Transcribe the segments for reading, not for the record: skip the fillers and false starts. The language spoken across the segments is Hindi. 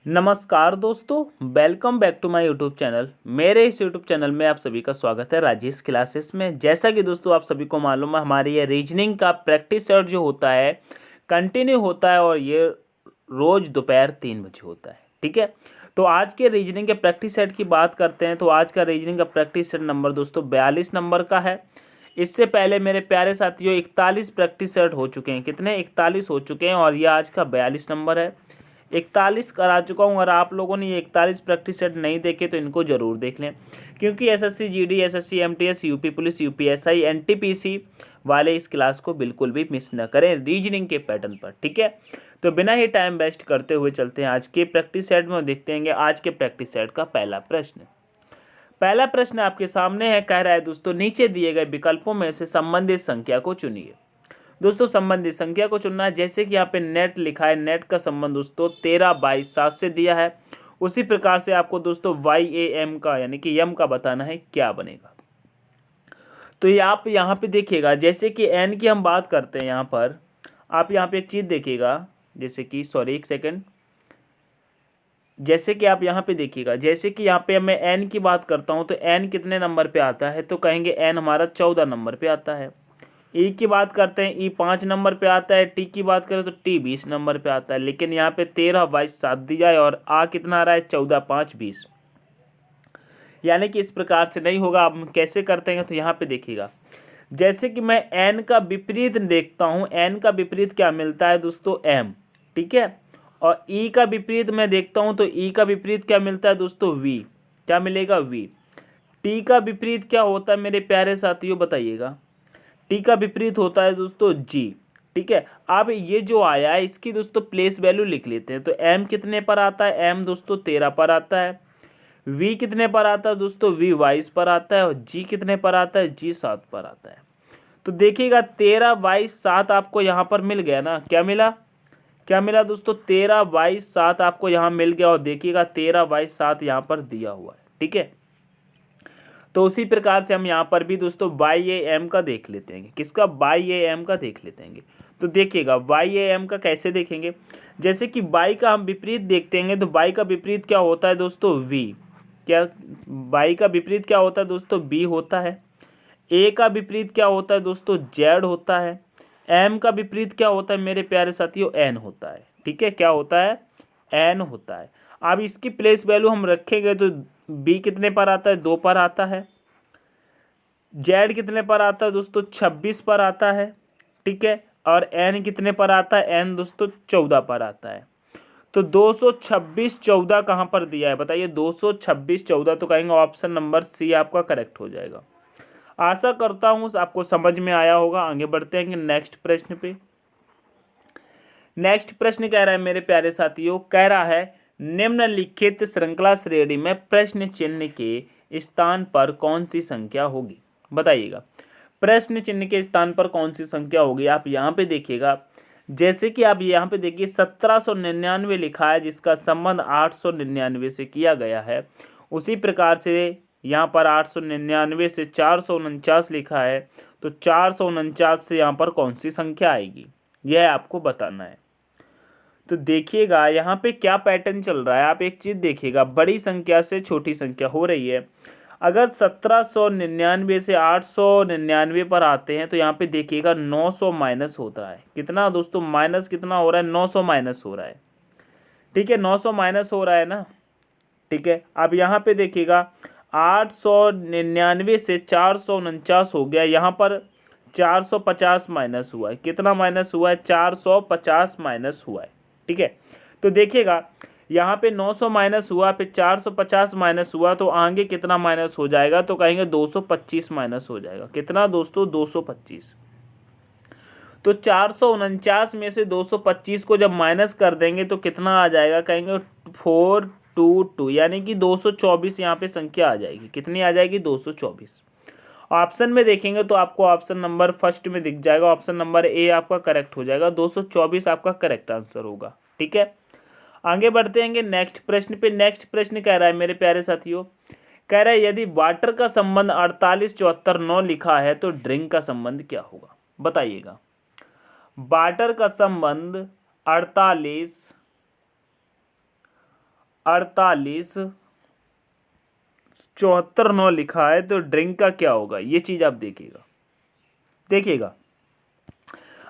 नमस्कार दोस्तों, welcome back to my YouTube channel. मेरे इस यूट्यूब चैनल में आप सभी का स्वागत है राजेश क्लासेस में। जैसा कि दोस्तों आप सभी को मालूम है, हमारी ये रीजनिंग का प्रैक्टिस सेट जो होता है कंटिन्यू होता है और ये रोज़ दोपहर 3 बजे होता है। ठीक है, तो आज के रीजनिंग के प्रैक्टिस सेट की बात करते हैं। तो आज का रीजनिंग का प्रैक्टिस सेट नंबर दोस्तों 42 नंबर का है। इससे पहले मेरे प्यारे साथियों 41 प्रैक्टिस सेट हो चुके हैं। कितने? 41 हो चुके हैं और ये आज का 42 नंबर है। 41 करा चुका हूँ। अगर आप लोगों ने ये 41 प्रैक्टिस सेट नहीं देखे तो इनको ज़रूर देख लें, क्योंकि SSC GD, SSC MTS, UP police, UPSI, NTPC वाले इस क्लास को बिल्कुल भी मिस न करें रीजनिंग के पैटर्न पर। ठीक है, तो बिना ही टाइम वेस्ट करते हुए चलते हैं आज के प्रैक्टिस सेट में और देखते हैं आज के प्रैक्टिस सेट का पहला प्रश्न। पहला प्रश्न आपके सामने है, कह रहा है दोस्तों नीचे दिए गए विकल्पों में से संबंधित संख्या को चुनिए। दोस्तों संबंधित संख्या को चुनना है। जैसे कि यहाँ पे नेट लिखा है, नेट का संबंध दोस्तों 13, 22, 7 से दिया है। उसी प्रकार से आपको दोस्तों YAM का यानी कि यम का बताना है क्या बनेगा। तो ये आप यहाँ पे देखिएगा, जैसे कि n की हम बात करते हैं, यहाँ पर आप यहाँ पे एक चीज़ देखिएगा, जैसे कि एक सेकेंड, जैसे कि आप यहाँ पे देखिएगा, जैसे कि यहाँ पे मैं n की बात करता हूँ तो n कितने नंबर पे आता है, तो कहेंगे n हमारा 14 नंबर पे आता है। ई की बात करते हैं, ई 5 नंबर पे आता है। टी की बात करें तो टी 20 नंबर पे आता है। लेकिन यहाँ पे 13, 22, 7 दिया है और आ कितना आ रहा है 14, 5, 20, यानी कि इस प्रकार से नहीं होगा। आप कैसे करते हैं तो यहाँ पे देखिएगा, जैसे कि मैं एन का विपरीत देखता हूँ, एन का विपरीत क्या मिलता है दोस्तों, एम। ठीक है, और ई का विपरीत मैं देखता हूँ तो ई का विपरीत क्या मिलता है दोस्तों, वी। क्या मिलेगा, वी। टी का विपरीत क्या होता है मेरे प्यारे साथियों, बताइएगा। टी का विपरीत होता है दोस्तों जी। ठीक है, अब ये जो आया है इसकी दोस्तों प्लेस वैल्यू लिख लेते हैं। तो एम कितने पर आता है, एम दोस्तों 13 पर आता है। वी कितने पर आता है दोस्तों, वी 22 पर आता है। और जी कितने पर आता है, जी 7 पर आता है। तो देखिएगा 13, 22, 7 आपको यहाँ पर मिल गया ना। क्या मिला, क्या मिला दोस्तों, 13, 22, 7 आपको यहाँ मिल गया। और देखिएगा 13, 22, 7 यहाँ पर दिया हुआ है। ठीक है, तो उसी प्रकार से हम यहाँ पर भी दोस्तों YAM का देख लेते हैं। किसका, YAM का देख लेते हैं। तो देखिएगा YAM का कैसे देखेंगे, जैसे कि Y का हम विपरीत देखते हैं तो Y का विपरीत क्या होता है दोस्तों, V। क्या Y का विपरीत क्या होता है दोस्तों, B होता है। A का विपरीत क्या होता है दोस्तों, Z होता है। M का विपरीत क्या होता है मेरे प्यारे साथियों, N होता है। ठीक है, क्या होता है, N होता है। अब इसकी प्लेस वैल्यू हम रखेंगे तो B कितने पर आता है, 2 पर आता है। Z कितने पर आता है दोस्तों, 26 पर आता है। ठीक है, और N कितने पर आता है, N दोस्तों 14 पर आता है। तो 226, 14 कहाँ पर दिया है बताइए, 226, 14। तो कहेंगे ऑप्शन नंबर सी आपका करेक्ट हो जाएगा। आशा करता हूँ आपको समझ में आया होगा। आगे बढ़ते हैं नेक्स्ट प्रश्न पे। नेक्स्ट प्रश्न कह रहा है मेरे प्यारे साथियों, कह रहा है निम्नलिखित श्रृंखला श्रेणी में प्रश्न चिन्ह के स्थान पर कौन सी संख्या होगी। बताइएगा, प्रश्न चिन्ह के स्थान पर कौन सी संख्या होगी। आप यहाँ पे देखिएगा, जैसे कि आप यहाँ पे देखिए 1799 लिखा है, जिसका संबंध 899 से किया गया है। उसी प्रकार से यहाँ पर 899 से 449 लिखा है, तो 449 से यहाँ पर कौन सी संख्या आएगी, यह आपको बताना है। तो देखिएगा यहाँ पे क्या पैटर्न चल रहा है। आप एक चीज़ देखिएगा, बड़ी संख्या से छोटी संख्या हो रही है। अगर 1799 से 899 पर आते हैं तो यहाँ पे देखिएगा 900 माइनस होता है। कितना दोस्तों, माइनस कितना हो रहा है, 900 माइनस हो रहा है। ठीक है, 900 माइनस हो रहा है ना। ठीक है, अब यहाँ पे देखिएगा 899 से 449 हो गया। यहाँ पर 450 माइनस हुआ है। कितना माइनस हुआ है, 450 माइनस हुआ है। ठीक है, तो देखिएगा यहाँ पे 900 माइनस हुआ, फिर 450 माइनस हुआ, तो आगे कितना माइनस हो जाएगा, तो कहेंगे 225 माइनस हो जाएगा। कितना दोस्तों, 225। तो 449 में से 225 को जब माइनस कर देंगे तो कितना आ जाएगा, कहेंगे 422, यानी कि 224 यहाँ पे संख्या आ जाएगी। कितनी आ जाएगी, 224। ऑप्शन में देखेंगे तो आपको ऑप्शन नंबर फर्स्ट में दिख जाएगा, ऑप्शन नंबर ए आपका करेक्ट हो जाएगा। 224 आपका करेक्ट आंसर होगा। ठीक है, आगे बढ़ते हैं नेक्स्ट प्रश्न पे। नेक्स्ट प्रश्न कह रहा है मेरे प्यारे साथियों, कह रहा है यदि वाटर का संबंध 48, 74, 9 लिखा है तो ड्रिंक का संबंध क्या होगा। बताइएगा, वाटर का संबंध 48, 48 74 9 लिखा है, तो ड्रिंक का क्या होगा ये चीज़ आप देखिएगा।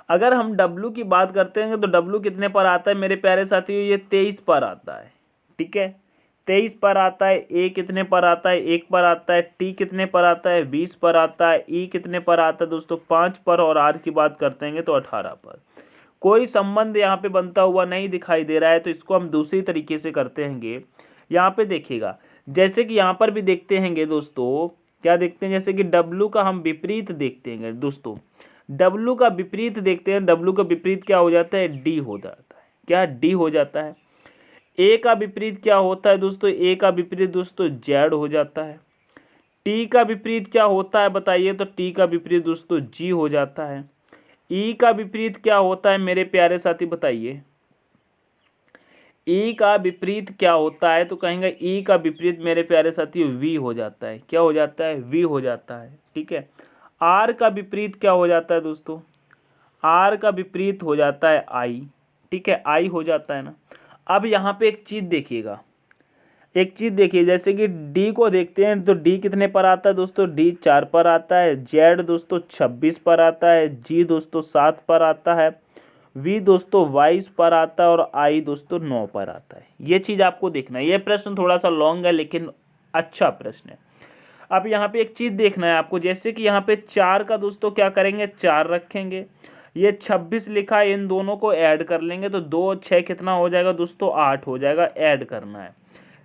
अगर हम W की बात करते हैं तो W कितने पर आता है मेरे प्यारे साथियों, ये 23 पर आता है। ठीक है, 23 पर आता है। A कितने पर आता है, 1 पर आता है। T कितने पर आता है, 20 पर आता है। E कितने पर आता है दोस्तों, 5 पर। और R की बात करते हैं तो 18 पर। कोई संबंध यहाँ पे बनता हुआ नहीं दिखाई दे रहा है, तो इसको हम दूसरी तरीके से करते हैंगे। यहाँ पे देखिएगा, जैसे कि यहाँ पर भी देखते हैंगे दोस्तों, क्या देखते हैं, जैसे कि W का हम विपरीत देखते हैं दोस्तों। W का विपरीत देखते हैं, W का विपरीत क्या हो जाता है, D हो जाता है। क्या, D हो जाता है। A का विपरीत क्या होता है दोस्तों, A का विपरीत दोस्तों Z हो जाता है। T का विपरीत क्या होता है बताइए, तो T का विपरीत दोस्तों G हो जाता है। E का विपरीत क्या होता है मेरे प्यारे साथी बताइए, E का विपरीत क्या होता है, तो कहेंगे E का विपरीत मेरे प्यारे साथियों V हो जाता है। क्या हो जाता है, V हो जाता है। ठीक है, R का विपरीत क्या हो जाता है दोस्तों, R का विपरीत हो जाता है I। ठीक है, I हो जाता है ना। अब यहाँ पे एक चीज़ देखिएगा, जैसे कि D को देखते हैं तो D कितने पर आता है दोस्तों, D 4 पर आता है। Z दोस्तों 26 पर आता है। G दोस्तों 7 पर आता है। V दोस्तों 22 पर आता है। और I दोस्तों 9 पर आता है। ये चीज़ आपको देखना है। ये प्रश्न थोड़ा सा लॉन्ग है लेकिन अच्छा प्रश्न है। अब यहाँ पे एक चीज़ देखना है आपको, जैसे कि यहाँ पे 4 का दोस्तों क्या करेंगे, 4 रखेंगे। ये 26 लिखा है, इन दोनों को ऐड कर लेंगे तो 2 और 6 कितना हो जाएगा दोस्तों, 8 हो जाएगा। ऐड करना है।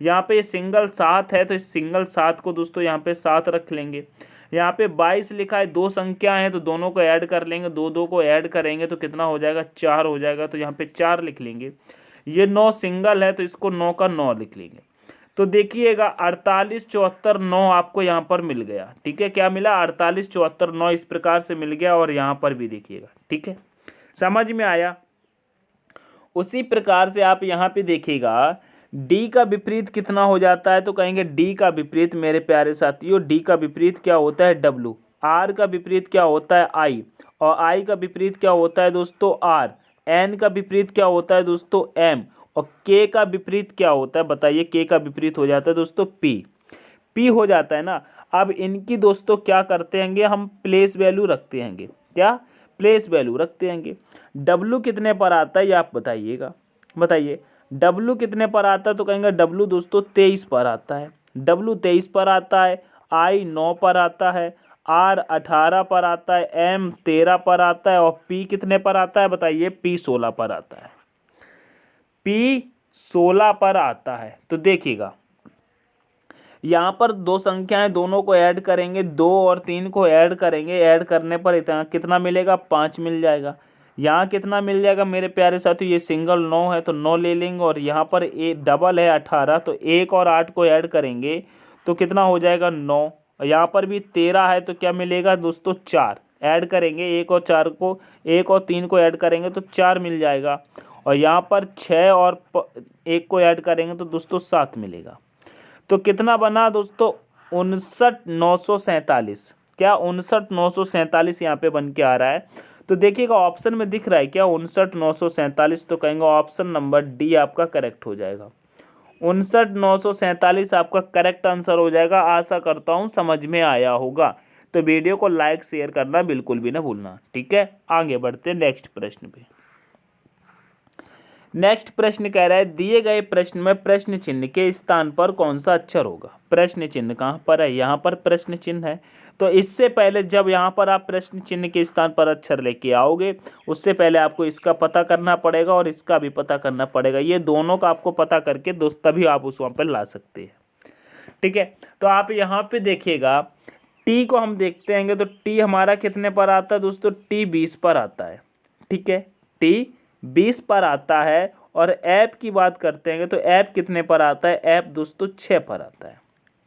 यहाँ पे सिंगल 7 है तो इस सिंगल 7 को दोस्तों यहाँ पे 7 रख लेंगे। यहाँ पे 22 लिखा है, 2 संख्या है तो दोनों को ऐड कर लेंगे। 2 2 को ऐड करेंगे तो कितना हो जाएगा, 4 हो जाएगा। तो यहाँ पे 4 लिख लेंगे। ये 9 सिंगल है तो इसको 9 का 9 लिख लेंगे। तो देखिएगा 48 74 9 आपको यहाँ पर मिल गया। ठीक है, क्या मिला, 48 74 9 इस प्रकार से मिल गया। और यहाँ पर भी देखिएगा। ठीक है, समझ में आया। उसी प्रकार से आप यहाँ पे देखिएगा D का विपरीत कितना हो जाता है, तो कहेंगे D का विपरीत मेरे प्यारे साथियों, D का विपरीत क्या होता है, W। R का विपरीत क्या होता है, I। और I का विपरीत क्या होता है दोस्तों, R। N का विपरीत क्या होता है दोस्तों, M। और K का विपरीत क्या होता है बताइए, K का विपरीत हो जाता है दोस्तों P हो जाता है ना। अब इनकी दोस्तों क्या करते हैंगे, हम प्लेस वैल्यू रखते हैंगे। क्या, प्लेस वैल्यू रखते हैंगे। W कितने पर आता है ये आप बताइएगा, बताइए W कितने पर आता है, तो कहेंगे W दोस्तों 23 पर आता है। W 23 पर आता है। I 9 पर आता है। R 18 पर आता है। M 13 पर आता है। और P कितने पर आता है बताइए, P 16 पर आता है। P 16 पर आता है। तो देखिएगा यहाँ पर 2 संख्याएं, दोनों को ऐड करेंगे, 2 और 3 को ऐड करेंगे। ऐड करने पर इतना कितना मिलेगा, 5 मिल जाएगा। यहाँ कितना मिल जाएगा मेरे प्यारे साथियों, ये सिंगल 9 है तो 9 ले लेंगे। और यहाँ पर ए डबल है 18, तो 1 और 8 को ऐड करेंगे तो कितना हो जाएगा, 9। यहाँ पर भी 13 है तो क्या मिलेगा दोस्तों, 4 ऐड करेंगे। 1 और 4 को, 1 और 3 को ऐड करेंगे तो 4 मिल जाएगा। और यहाँ पर 6 और 1 को ऐड करेंगे तो दोस्तों 7 मिलेगा। तो कितना बना दोस्तों, 59,947। क्या, 59,947 यहाँ पे बन के आ रहा है। तो देखिएगा ऑप्शन में दिख रहा है क्या, 59,947। तो कहेंगे ऑप्शन नंबर डी आपका करेक्ट हो जाएगा। 59,947 आपका करेक्ट आंसर हो जाएगा। आशा करता हूँ समझ में आया होगा। तो वीडियो को लाइक शेयर करना बिल्कुल भी ना भूलना। ठीक है, आगे बढ़ते हैं नेक्स्ट प्रश्न पे। नेक्स्ट प्रश्न कह रहा है, दिए गए प्रश्न में प्रश्न चिन्ह के स्थान पर कौन सा अक्षर होगा। प्रश्न चिन्ह कहाँ पर है, यहाँ पर प्रश्न चिन्ह है। तो इससे पहले जब यहाँ पर आप प्रश्न चिन्ह के स्थान पर अक्षर लेके आओगे, उससे पहले आपको इसका पता करना पड़ेगा और इसका भी पता करना पड़ेगा। ये दोनों का आपको पता करके दोस्त तभी आप उस वहाँ पर ला सकते हैं। ठीक है, तो आप यहाँ पे देखिएगा टी को हम देखते हैं तो टी हमारा कितने पर आता है दोस्तों, टी 20 पर आता है। ठीक है, टी 20 पर आता है। और ऐप की बात करते हैं तो ऐप कितने पर आता है, ऐप दोस्तों 6 पर आता है।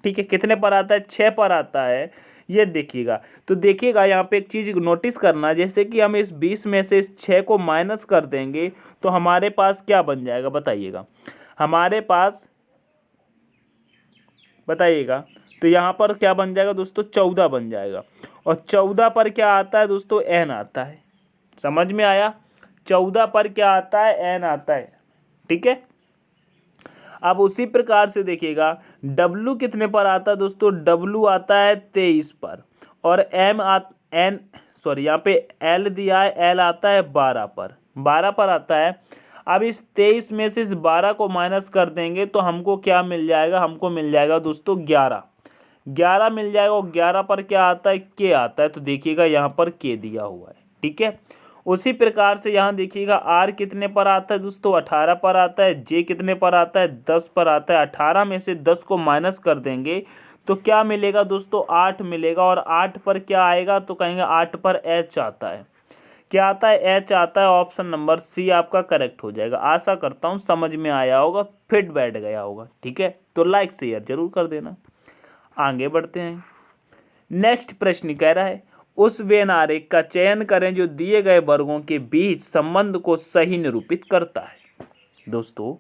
ठीक है, कितने पर आता है, 6 पर आता है। ये देखिएगा, तो देखिएगा यहाँ पे एक चीज़ नोटिस करना, जैसे कि हम इस 20 में से इस 6 को माइनस कर देंगे तो हमारे पास क्या बन जाएगा बताइएगा, हमारे पास बताइएगा। तो यहाँ पर क्या बन जाएगा दोस्तों, 14 बन जाएगा। और 14 पर क्या आता है दोस्तों, एन आता है। समझ में आया, 14 पर क्या आता है, एन आता है। ठीक है, अब उसी प्रकार से देखिएगा W कितने पर आता है दोस्तों, W आता है 23 पर, और यहाँ पे L दिया है, L आता है 12 पर, 12 पर आता है। अब इस 23 में से इस 12 को माइनस कर देंगे तो हमको क्या मिल जाएगा, हमको मिल जाएगा दोस्तों 11, 11 मिल जाएगा, और 11 पर क्या आता है, K आता है। तो देखिएगा यहाँ पर K दिया हुआ है, ठीक है। उसी प्रकार से यहाँ देखिएगा R कितने पर आता है दोस्तों, 18 पर आता है। J कितने पर आता है, 10 पर आता है। 18 में से 10 को माइनस कर देंगे तो क्या मिलेगा दोस्तों, 8 मिलेगा, और 8 पर क्या आएगा, तो कहेंगे 8 पर H आता है। क्या आता है, H आता है। ऑप्शन नंबर सी आपका करेक्ट हो जाएगा। आशा करता हूँ समझ में आया होगा, फिट बैठ गया होगा, ठीक है। तो लाइक शेयर जरूर कर देना। आगे बढ़ते हैं। नेक्स्ट प्रश्न कह रहा है, उस वेन आरेख का चयन करें जो दिए गए वर्गों के बीच संबंध को सही निरूपित करता है। दोस्तों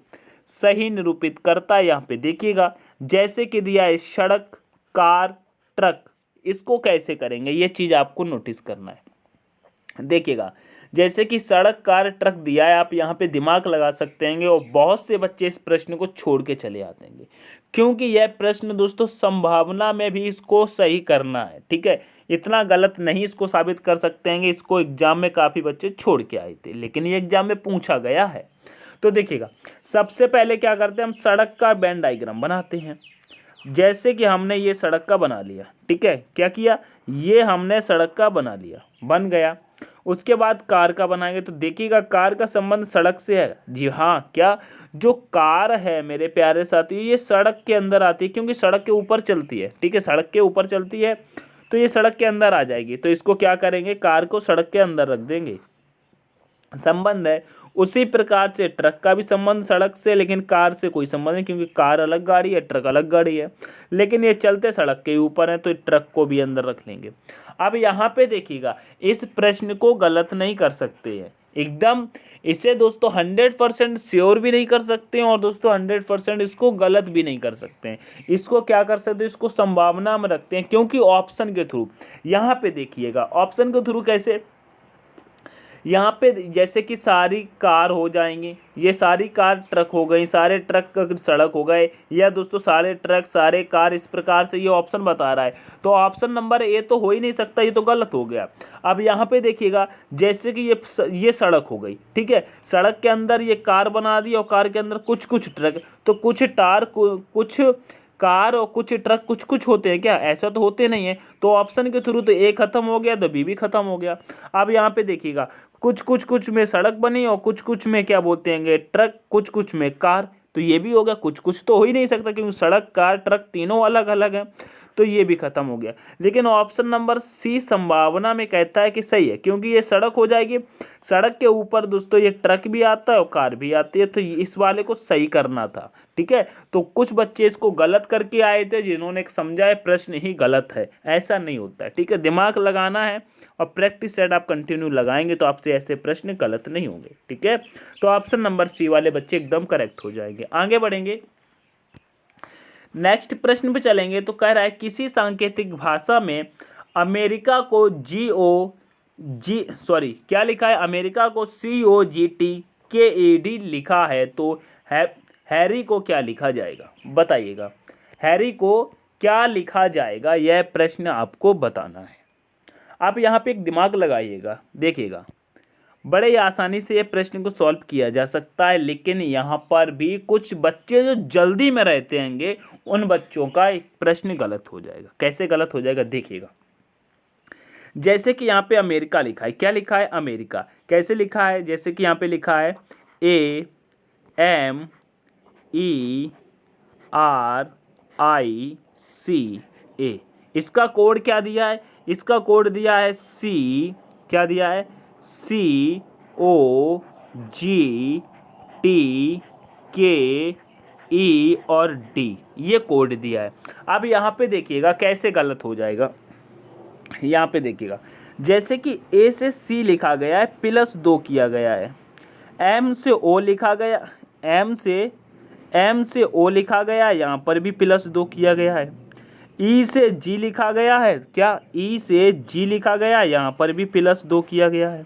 सही निरूपित करता है, यहाँ पे देखिएगा जैसे कि दिया है सड़क, कार, ट्रक, इसको कैसे करेंगे ये चीज़ आपको नोटिस करना है। देखिएगा जैसे कि सड़क, कार, ट्रक दिया है, आप यहाँ पे दिमाग लगा सकते हैं, और बहुत से बच्चे इस प्रश्न को छोड़ के चले आते हैं, क्योंकि यह प्रश्न दोस्तों संभावना में भी इसको सही करना है, ठीक है। इतना गलत नहीं इसको साबित कर सकते हैं, इसको एग्जाम में काफ़ी बच्चे छोड़ के आए थे, लेकिन ये एग्जाम में पूछा गया है। तो देखिएगा सबसे पहले क्या करते हैं, हम सड़क का वेन डायग्राम बनाते हैं। जैसे कि हमने ये सड़क का बना लिया, ठीक है, क्या किया, ये हमने सड़क का बना लिया, बन गया। उसके बाद कार का बनाएंगे, तो देखिएगा कार का संबंध सड़क से है। जी हाँ, क्या, जो कार है मेरे प्यारे साथी ये सड़क के अंदर आती है, क्योंकि सड़क के ऊपर चलती है, ठीक है, सड़क के ऊपर चलती है, तो ये सड़क के अंदर आ जाएगी। तो इसको क्या करेंगे, कार को सड़क के अंदर रख देंगे, संबंध है। उसी प्रकार से ट्रक का भी संबंध सड़क से, लेकिन कार से कोई संबंध नहीं, क्योंकि कार अलग गाड़ी है, ट्रक अलग गाड़ी है, लेकिन ये चलते सड़क के ऊपर है, तो ट्रक को भी अंदर रख लेंगे। अब यहाँ पे देखिएगा इस प्रश्न को गलत नहीं कर सकते हैं एकदम, इसे दोस्तों 100% श्योर भी नहीं कर सकते हैं, और दोस्तों 100% इसको गलत भी नहीं कर सकते हैं। इसको क्या कर सकते हैं, इसको संभावना में रखते हैं, क्योंकि ऑप्शन के थ्रू, यहाँ पे देखिएगा ऑप्शन के थ्रू कैसे, यहाँ पे जैसे कि सारी कार हो जाएंगी, ये सारी कार ट्रक हो गई, सारे ट्रक सड़क हो गए, या दोस्तों सारे ट्रक सारे कार, इस प्रकार से ये ऑप्शन बता रहा है। तो ऑप्शन नंबर ए तो हो ही नहीं सकता, ये तो गलत हो गया। अब यहाँ पे देखिएगा जैसे कि ये सड़क हो गई, ठीक है, सड़क के अंदर ये कार बना दी, और कार के अंदर कुछ ट्रक, तो कुछ कार और कुछ ट्रक कुछ होते हैं क्या, ऐसा तो होते नहीं है। तो ऑप्शन के थ्रू तो ए खत्म हो गया, तो बी भी खत्म हो गया। अब यहाँ पे देखिएगा कुछ में सड़क बनी, और कुछ में क्या बोलते हैं ट्रक, कुछ में कार, तो ये भी हो गया। कुछ तो हो ही नहीं सकता, क्योंकि सड़क, कार, ट्रक तीनों अलग अलग हैं, तो ये भी खत्म हो गया। लेकिन ऑप्शन नंबर सी संभावना में कहता है कि सही है, क्योंकि ये सड़क हो जाएगी, सड़क के ऊपर दोस्तों ये ट्रक भी आता है और कार भी आती है, तो इस वाले को सही करना था, ठीक है। तो कुछ बच्चे इसको गलत करके आए थे, जिन्होंने समझा है प्रश्न ही गलत है, ऐसा नहीं होता है, ठीक है। दिमाग लगाना है, और प्रैक्टिस सेट आप कंटिन्यू लगाएंगे तो आपसे ऐसे प्रश्न गलत नहीं होंगे, ठीक है। तो ऑप्शन नंबर सी वाले बच्चे एकदम करेक्ट हो जाएंगे। आगे बढ़ेंगे, नेक्स्ट प्रश्न पे चलेंगे। तो कह रहा है किसी सांकेतिक भाषा में अमेरिका को क्या लिखा है, अमेरिका को COGTKED लिखा है, तो हैरी को क्या लिखा जाएगा, बताइएगा हैरी को क्या लिखा जाएगा, यह प्रश्न आपको बताना है। आप यहाँ पे एक दिमाग लगाइएगा, देखिएगा बड़े ही आसानी से ये प्रश्न को सॉल्व किया जा सकता है, लेकिन यहाँ पर भी कुछ बच्चे जो जल्दी में रहते होंगे, उन बच्चों का एक प्रश्न गलत हो जाएगा। कैसे गलत हो जाएगा, देखिएगा जैसे कि यहाँ पे अमेरिका लिखा है, क्या लिखा है, अमेरिका, कैसे लिखा है, जैसे कि यहाँ पे लिखा है AMERICA, इसका कोड क्या दिया है, इसका कोड दिया है क्या दिया है, COGTKE और D, ये कोड दिया है। अब यहाँ पे देखिएगा कैसे गलत हो जाएगा। यहाँ पे देखिएगा जैसे कि A से C लिखा गया है, +2 किया गया है, M से O लिखा गया, M से O लिखा गया, यहाँ पर भी +2 किया गया है। E से G लिखा गया है, क्या, E से G लिखा गया, यहाँ पर भी +2 किया गया है।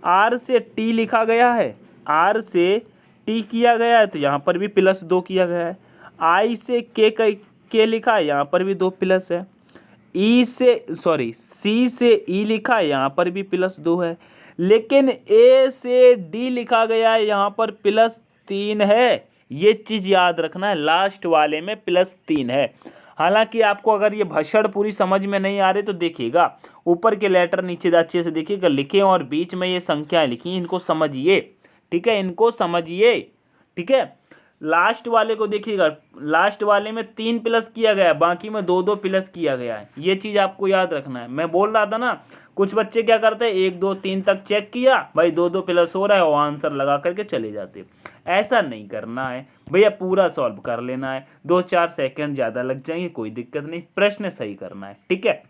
R से T लिखा गया है, R से टी किया गया है तो यहाँ पर भी +2 किया गया है। आई से के लिखा है, यहाँ पर भी 2 प्लस है। सी से ई लिखा है, यहाँ पर भी +2 है। लेकिन ए से डी लिखा गया है, यहाँ पर +3 है। ये चीज़ याद रखना है, लास्ट वाले में +3 है। हालांकि आपको अगर ये भाषण पूरी समझ में नहीं आ रही तो देखिएगा, ऊपर के लेटर नीचे अच्छे से देखिएगा लिखे और बीच में ये संख्याएं लिखी, इनको समझिए, ठीक है, इनको समझिए, ठीक है। लास्ट वाले को देखिएगा, लास्ट वाले में 3 प्लस किया गया है, बाकी में 2 प्लस किया गया है। ये चीज़ आपको याद रखना है। मैं बोल रहा था ना, कुछ बच्चे क्या करते हैं, 1 2 3 तक चेक किया, भाई 2 प्लस हो रहा है और आंसर लगा करके चले जाते। ऐसा नहीं करना है भैया, पूरा सॉल्व कर लेना है। 2-4 सेकंड ज़्यादा लग जाएंगे, कोई दिक्कत नहीं, प्रश्न सही करना है, ठीक है।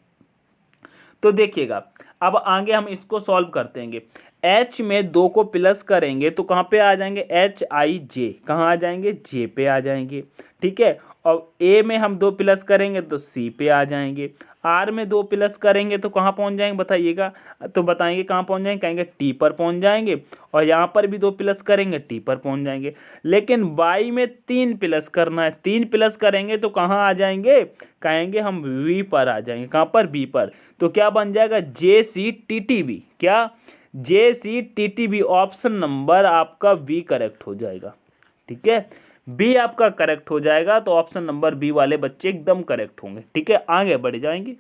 तो देखिएगा, अब आगे हम इसको सॉल्व करते हैं। H में 2 को प्लस करेंगे तो कहाँ पे आ जाएंगे, HIJ, कहाँ आ जाएंगे, J पे आ जाएंगे, ठीक है। और A में हम 2 प्लस करेंगे तो C पे आ जाएंगे। R में 2 प्लस करेंगे तो कहाँ पहुँच जाएंगे बताइएगा, तो बताएंगे कहाँ पहुँच जाएंगे, कहेंगे T पर पहुँच जाएंगे। और यहाँ पर भी 2 प्लस करेंगे, T पर पहुँच जाएंगे। लेकिन Y में 3 प्लस करना है, 3 प्लस करेंगे तो कहाँ आ जाएंगे, कहेंगे हम V पर आ जाएंगे। कहाँ पर, B पर। तो क्या बन जाएगा, JCTTB, क्या, JCTTB। ऑप्शन नंबर आपका बी करेक्ट हो जाएगा, ठीक है, बी आपका करेक्ट हो जाएगा। तो ऑप्शन नंबर बी वाले बच्चे एकदम करेक्ट होंगे, ठीक है। आगे बढ़ जाएंगे।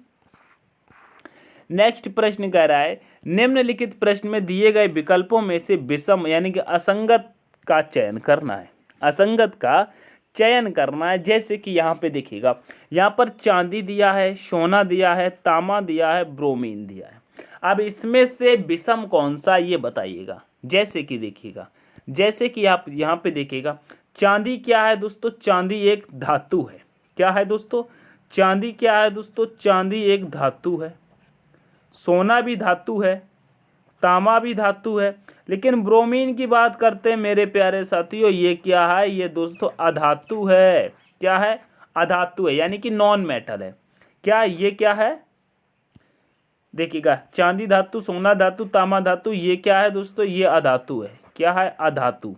नेक्स्ट प्रश्न कह रहा है, निम्नलिखित प्रश्न में दिए गए विकल्पों में से विषम यानी कि असंगत का चयन करना है। असंगत का चयन करना है। जैसे कि यहाँ पे देखिएगा, यहाँ पर चांदी दिया है, सोना दिया है, तांबा दिया है, ब्रोमीन दिया है। अब इसमें से विषम कौन सा ये बताइएगा। जैसे कि देखिएगा, जैसे कि आप यहाँ पे देखिएगा, चांदी क्या है दोस्तों, चांदी एक धातु है। क्या है दोस्तों, चांदी क्या है दोस्तों, चांदी एक धातु है। सोना भी धातु है, तांबा भी धातु है। लेकिन ब्रोमीन की बात करते हैं मेरे प्यारे साथियों, ये क्या है, ये दोस्तों अधातु है। क्या है, अधातु है, यानी कि नॉन मेटल है। क्या ये क्या है, देखिएगा, चांदी धातु, सोना धातु, तांबा धातु, ये क्या है दोस्तों, ये अधातु है। क्या है, अधातु,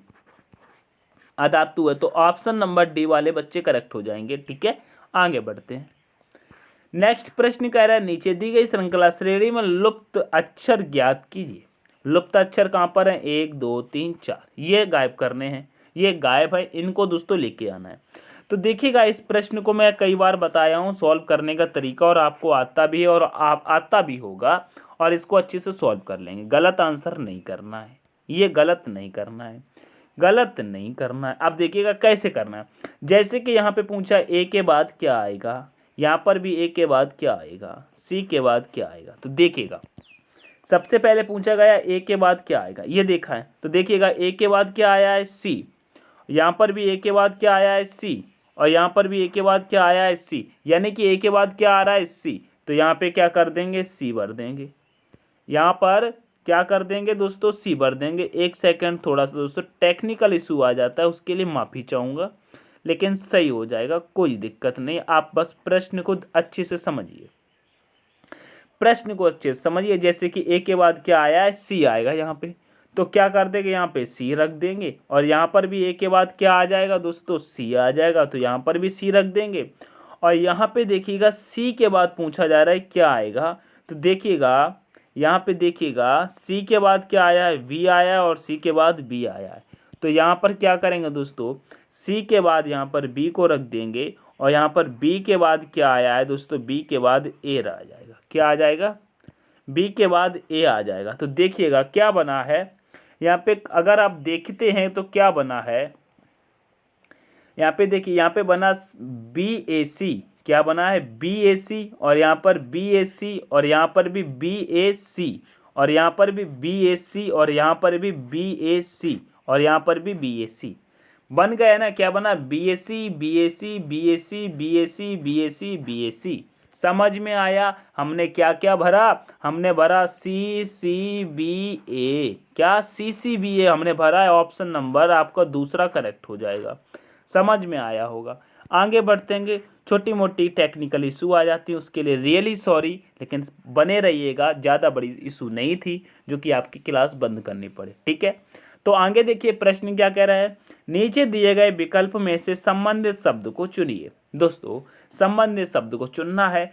अधातु है। तो ऑप्शन नंबर डी वाले बच्चे करेक्ट हो जाएंगे, ठीक है। आगे बढ़ते हैं। नेक्स्ट प्रश्न कह रहा है, नीचे दी गई श्रृंखला श्रेणी में लुप्त अक्षर ज्ञात कीजिए। लुप्त अक्षर कहाँ पर है, 1 2 3 4, ये गायब करने हैं, ये गायब है, इनको दोस्तों लेके आना है। तो देखिएगा, इस प्रश्न को मैं कई बार बताया हूँ सॉल्व करने का तरीका, और आपको आता भी है और आप आता भी होगा, और इसको अच्छे से सॉल्व कर लेंगे। गलत आंसर नहीं करना है, ये गलत नहीं करना है, गलत नहीं करना है। अब देखिएगा कैसे करना है। जैसे कि यहाँ पे पूछा ए के बाद क्या आएगा, यहाँ पर भी ए के बाद क्या आएगा, सी के बाद क्या आएगा। तो देखिएगा, सबसे पहले पूछा गया ए के बाद क्या आएगा, ये देखा है। तो देखिएगा, ए के बाद क्या आया है, सी। यहाँ पर भी ए के बाद क्या आया है, सी। और यहाँ पर भी ए के बाद क्या आया है, सी। यानी कि ए के बाद क्या आ रहा है, सी। तो यहाँ पे क्या कर देंगे, सी भर देंगे। यहाँ पर क्या कर देंगे दोस्तों, सी भर देंगे। एक सेकंड, थोड़ा सा दोस्तों टेक्निकल इशू आ जाता है, उसके लिए माफ़ी चाहूँगा, लेकिन सही हो जाएगा, कोई दिक्कत नहीं। आप बस प्रश्न को अच्छे से समझिए, प्रश्न को अच्छे से समझिए। जैसे कि ए के बाद क्या आया है, सी आएगा यहाँ पे, तो क्या कर देंगे, यहाँ पे सी रख देंगे। और यहाँ पर भी ए के बाद क्या आ जाएगा दोस्तों, सी आ जाएगा, तो यहाँ पर भी सी रख देंगे। और यहाँ पे देखिएगा, सी के बाद पूछा जा रहा है क्या आएगा, तो देखिएगा यहाँ पे देखिएगा, सी के बाद क्या आया है, वी आया है, और सी के बाद बी आया है। तो यहाँ पर क्या करेंगे दोस्तों, सी के बाद यहाँ पर बी को रख देंगे, और यहाँ पर बी के बाद क्या आया है दोस्तों, बी के बाद ए आ जाएगा। क्या आ जाएगा, बी के बाद ए आ जाएगा। तो देखिएगा क्या बना है यहाँ पे, अगर आप देखते हैं तो क्या बना है, यहाँ पे देखिए, यहाँ पे बना BAC, क्या बना है, BAC, और यहाँ पर BAC, और यहाँ पर भी BAC, और यहाँ पर भी BAC, और यहाँ पर भी BAC, और यहाँ पर भी BAC बन गया ना। क्या बना, BAC BAC BAC BAC BAC BAC। समझ में आया, हमने क्या क्या भरा, हमने भरा CCBA, क्या CCBA हमने भरा है। ऑप्शन नंबर आपका दूसरा करेक्ट हो जाएगा, समझ में आया होगा। आगे बढ़तेंगे, छोटी मोटी टेक्निकल इशू आ जाती है, उसके लिए रियली सॉरी, लेकिन बने रहिएगा, ज़्यादा बड़ी इशू नहीं थी जो कि आपकी क्लास बंद करनी पड़े, ठीक है। तो आगे देखिए प्रश्न क्या कह रहा है, नीचे दिए गए विकल्प में से संबंधित शब्द को चुनिए। दोस्तों संबंधित शब्द को चुनना है।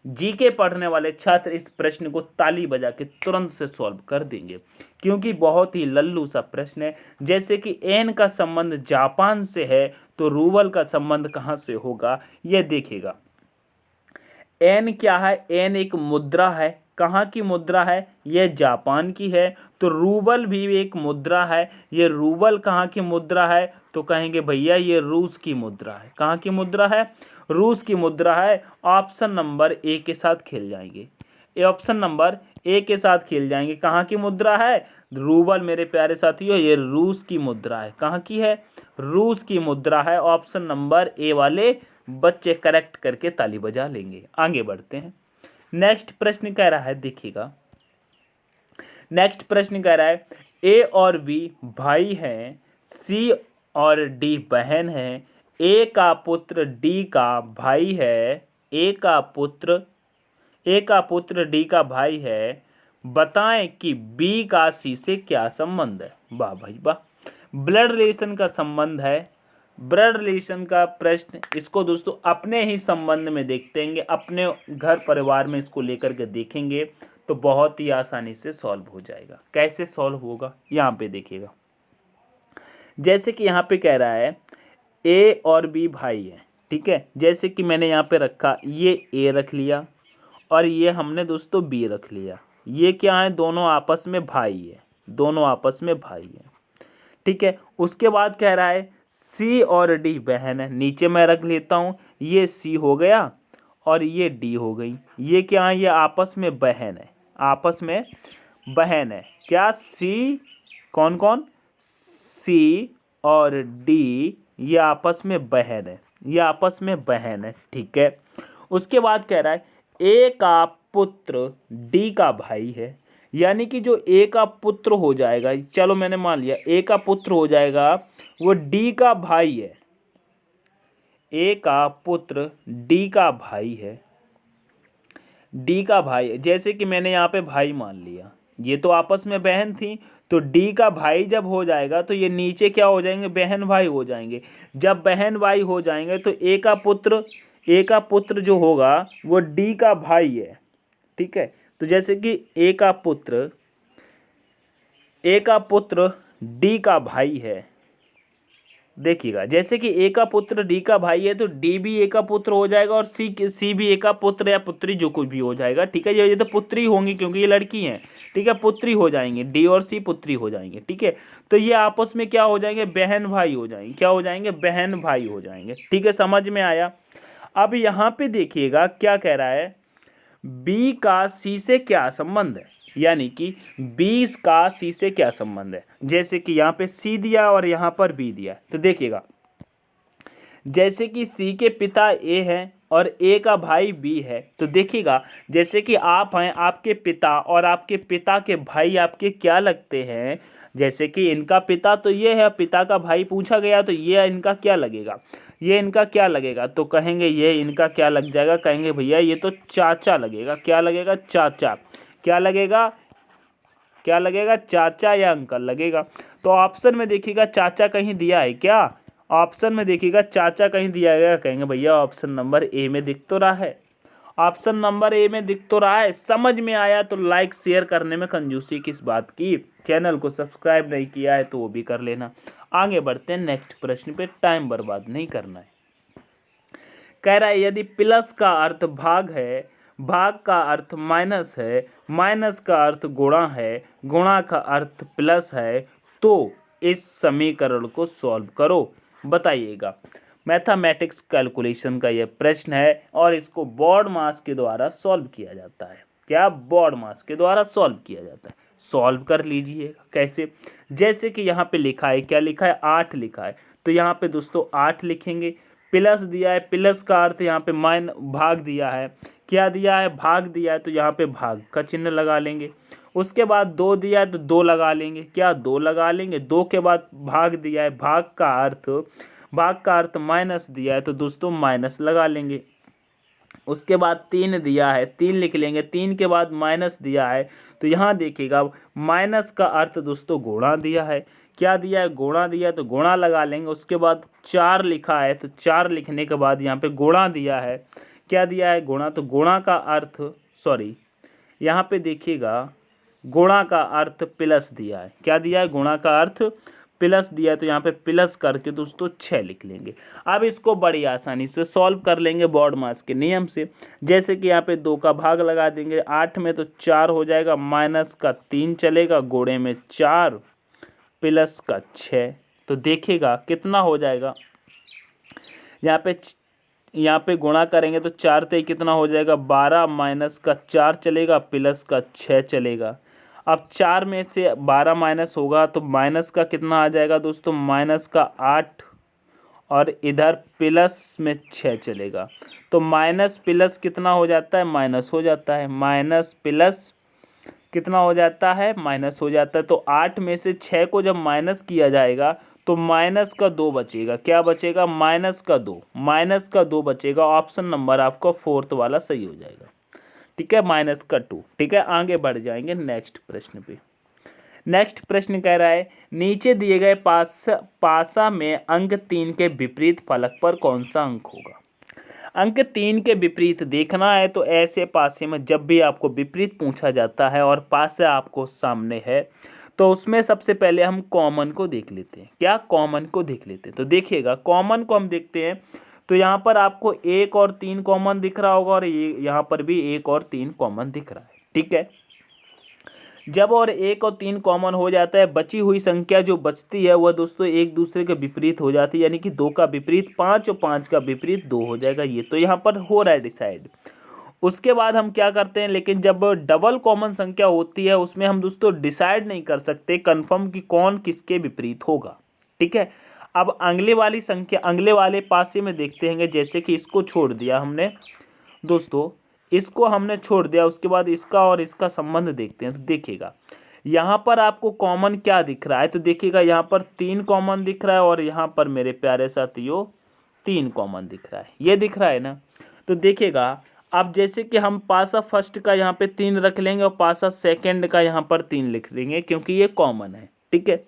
जीके पढ़ने वाले छात्र इस प्रश्न को ताली बजा के तुरंत से सॉल्व कर देंगे, क्योंकि बहुत ही लल्लू सा प्रश्न है। जैसे कि एन का संबंध जापान से है, तो रूबल का संबंध कहाँ से होगा, ये देखिएगा। एन क्या है, एन एक मुद्रा है। कहाँ की मुद्रा है, ये जापान की है। तो रूबल भी एक मुद्रा है, ये रूबल कहाँ की मुद्रा है, तो कहेंगे भैया ये रूस की मुद्रा है। कहाँ की मुद्रा है, रूस की मुद्रा है। ऑप्शन नंबर ए के साथ खेल जाएंगे, ऑप्शन नंबर ए के साथ खेल जाएंगे। कहाँ की मुद्रा है, रूबल मेरे प्यारे साथियों, ये रूस की मुद्रा है। कहाँ की है, रूस की मुद्रा है। ऑप्शन नंबर ए वाले बच्चे करेक्ट करके ताली बजा लेंगे। आगे बढ़ते हैं। नेक्स्ट प्रश्न कह रहा है, देखिएगा नेक्स्ट प्रश्न कह रहा है, ए और बी भाई हैं, सी और डी बहन है, ए का पुत्र डी का भाई है, ए का पुत्र डी का भाई है, बताएं कि बी का सी से क्या संबंध है। वाह भाई वाह, ब्लड रिलेशन का संबंध है। ब्लड रिलेशन का प्रश्न, इसको दोस्तों अपने ही संबंध में देखते हैं, अपने घर परिवार में इसको लेकर के देखेंगे तो बहुत ही आसानी से सॉल्व हो जाएगा। कैसे सॉल्व होगा, यहाँ पे देखिएगा। जैसे कि यहाँ पे कह रहा है ए और बी भाई है, ठीक है। जैसे कि मैंने यहाँ पे रखा, ये ए रख लिया और ये हमने दोस्तों बी रख लिया। ये क्या है, दोनों आपस में भाई है, दोनों आपस में भाई है, ठीक है। उसके बाद कह रहा है सी और डी बहन है, नीचे मैं रख लेता हूँ, ये सी हो गया और ये डी हो गई। ये क्या है, ये आपस में बहन है, आपस में बहन है। क्या सी, कौन कौन, सी और डी ये आपस में बहन है, ये आपस में बहन है, ठीक है। उसके बाद कह रहा है ए का पुत्र डी का भाई है, यानी कि जो ए का पुत्र हो जाएगा, चलो मैंने मान लिया ए का पुत्र हो जाएगा, वो डी का भाई है। ए का पुत्र डी का भाई है, डी का भाई है। जैसे कि मैंने यहाँ पे भाई मान लिया, ये तो आपस में बहन थी, तो डी का भाई जब हो जाएगा तो ये नीचे क्या हो जाएंगे, बहन भाई हो जाएंगे। जब बहन भाई हो जाएंगे तो ए का पुत्र जो होगा वो डी का भाई है, ठीक है। तो जैसे कि ए का पुत्र डी का भाई है, देखिएगा। जैसे कि ए का पुत्र डी का भाई है तो डी भी ए का पुत्र हो जाएगा और सी भी ए का पुत्र या पुत्री जो कुछ भी हो जाएगा, ठीक है। ये तो पुत्री होंगी क्योंकि ये लड़की हैं, ठीक है, पुत्री हो जाएंगे, डी और सी पुत्री हो जाएंगे, ठीक है। तो ये आपस में क्या हो जाएंगे, बहन भाई हो जाएंगे। क्या हो जाएंगे, बहन भाई हो जाएंगे, ठीक है। समझ में आया। अब यहाँ पे देखिएगा क्या कह रहा है, बी का सी से क्या संबंध है, यानी कि 20 का सी से क्या संबंध है। जैसे कि यहाँ पे सी दिया और यहाँ पर बी दिया, तो देखिएगा जैसे कि सी के पिता ए हैं और ए का भाई बी है, तो देखिएगा जैसे कि आप हैं, आपके पिता और आपके पिता के भाई आपके क्या लगते हैं। जैसे कि इनका पिता तो ये है, पिता का भाई पूछा गया तो ये इनका क्या लगेगा, ये इनका क्या लगेगा, तो कहेंगे ये इनका क्या लग जाएगा, कहेंगे भैया ये तो चाचा लगेगा। क्या लगेगा, चाचा। क्या लगेगा, चाचा या अंकल लगेगा। तो ऑप्शन में देखिएगा चाचा कहीं दिया है क्या, ऑप्शन में देखिएगा चाचा कहीं दिया गया, कहेंगे भैया ऑप्शन नंबर ए में दिख तो रहा है, ऑप्शन नंबर ए में दिख तो रहा है। समझ में आया तो लाइक शेयर करने में कंजूसी किस बात की। चैनल को सब्सक्राइब नहीं किया है तो वो भी कर लेना। आगे बढ़ते हैं नेक्स्ट प्रश्न पे, टाइम बर्बाद नहीं करना है। कह रहा है यदि प्लस का अर्थ भाग है, भाग का अर्थ माइनस है, माइनस का अर्थ गुणा है, गुणा का अर्थ प्लस है, तो इस समीकरण को सॉल्व करो। बताइएगा। मैथमेटिक्स कैलकुलेशन का यह प्रश्न है और इसको बोर्ड मास के द्वारा सॉल्व किया जाता है। क्या, बोर्ड मास के द्वारा सॉल्व किया जाता है। सॉल्व कर लीजिएगा। कैसे, जैसे कि यहाँ पे लिखा है, क्या लिखा है, 8 लिखा है, तो यहाँ पे दोस्तों 8 लिखेंगे। प्लस दिया है, प्लस का अर्थ यहाँ पे भाग दिया है, क्या दिया है, भाग दिया है, तो यहाँ पे भाग का चिन्ह लगा लेंगे। उसके बाद 2 दिया है तो 2 लगा लेंगे, क्या 2 लगा लेंगे। 2 के बाद भाग दिया है, भाग का अर्थ माइनस दिया है तो दोस्तों माइनस लगा लेंगे। उसके बाद 3 दिया है, 3 लिख लेंगे, 3 के बाद माइनस दिया है, तो यहाँ देखिएगा माइनस का अर्थ दोस्तों गुणा दिया है। क्या दिया है? गुणा दिया है, तो गुणा लगा लेंगे। उसके बाद 4 लिखा है, तो 4 लिखने के बाद यहाँ पे गुणा दिया है। क्या दिया है? गुणा। तो गुणा का अर्थ यहाँ पे देखिएगा गुणा का अर्थ प्लस दिया है। क्या दिया है? गुणा का अर्थ प्लस दिया है, तो यहाँ पे प्लस करके दोस्तों 6 लिख लेंगे। अब इसको बड़ी आसानी से सॉल्व कर लेंगे बॉड मास के नियम से। जैसे कि यहाँ पे 2 का भाग लगा देंगे 8 में, तो 4 हो जाएगा, माइनस का 3 चलेगा, गुणे में 4 प्लस का 6। तो देखिएगा कितना हो जाएगा। यहाँ पे गुणा करेंगे तो 4 ते कितना हो जाएगा? 12, माइनस का 4 चलेगा, प्लस का 6 चलेगा। अब 4 में से 12 माइनस होगा तो माइनस का कितना आ जाएगा दोस्तों? माइनस का 8, और इधर प्लस में 6 चलेगा। तो माइनस प्लस कितना हो जाता है? माइनस हो जाता है। माइनस प्लस कितना हो जाता है? माइनस हो जाता है। तो 8 में से 6 को जब माइनस किया जाएगा तो माइनस का 2 बचेगा। क्या बचेगा? माइनस का 2। माइनस का 2 बचेगा। ऑप्शन नंबर आपका 4th वाला सही हो जाएगा। ठीक है, माइनस का 2। ठीक है, आगे बढ़ जाएंगे नेक्स्ट प्रश्न पे। नेक्स्ट प्रश्न कह रहा है नीचे दिए गए पासा में अंक 3 के विपरीत फलक पर कौन सा अंक होगा? अंक 3 के विपरीत देखना है तो ऐसे पासे में जब भी आपको विपरीत पूछा जाता है और पासा आपको सामने है तो उसमें सबसे पहले हम कॉमन को देख लेते हैं। क्या? कॉमन को देख लेते हैं। तो देखिएगा कॉमन को हम देखते हैं तो यहाँ पर आपको 1 और 3 कॉमन दिख रहा होगा, और ये यहाँ पर भी 1 और 3 कॉमन दिख रहा है। ठीक है, जब और 1 और 3 कॉमन हो जाता है, बची हुई संख्या जो बचती है वह दोस्तों एक दूसरे के विपरीत हो जाती है, यानी कि 2 का विपरीत 5 और 5 का विपरीत 2 हो जाएगा। ये तो यहाँ पर हो रहा है डिसाइड। उसके बाद हम क्या करते हैं, लेकिन जब डबल कॉमन संख्या होती है उसमें हम दोस्तों डिसाइड नहीं कर सकते कन्फर्म कि कौन किसके विपरीत होगा। ठीक है, अब अगले वाली संख्या अगले वाले पासे में देखते हैं। जैसे कि इसको छोड़ दिया हमने दोस्तों, इसको हमने छोड़ दिया, उसके बाद इसका और इसका संबंध देखते हैं। तो देखिएगा यहाँ पर आपको कॉमन क्या दिख रहा है? तो देखिएगा यहाँ पर 3 कॉमन दिख रहा है, और यहाँ पर मेरे प्यारे साथियों 3 कॉमन दिख रहा है। ये दिख रहा है ना? तो देखिएगा अब जैसे कि हम पासा फर्स्ट का यहाँ पे 3 रख लेंगे और पासा सेकंड का यहाँ पर 3 लिख देंगे, क्योंकि ये कॉमन है। ठीक है,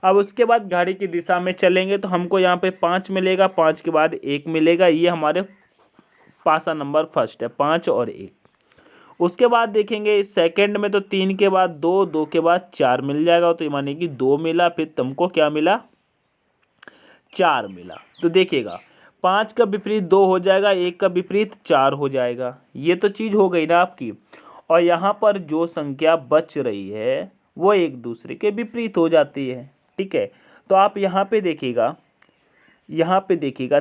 अब उसके बाद घड़ी की दिशा में चलेंगे तो हमको यहाँ पे 5 मिलेगा, 5 के बाद 1 मिलेगा। ये हमारे पासा नंबर फर्स्ट है, 5 और 1। उसके बाद देखेंगे सेकंड में तो 3 के बाद 2, 2 के बाद 4 मिल जाएगा, तो माने कि 2 मिला, फिर तुमको क्या मिला? 4 मिला। तो देखिएगा 5 का विपरीत 2 हो जाएगा, 1 का विपरीत 4 हो जाएगा। ये तो चीज़ हो गई ना आपकी। और यहाँ पर जो संख्या बच रही है वो एक दूसरे के विपरीत हो जाती है। ठीक है, तो आप यहाँ पे देखिएगा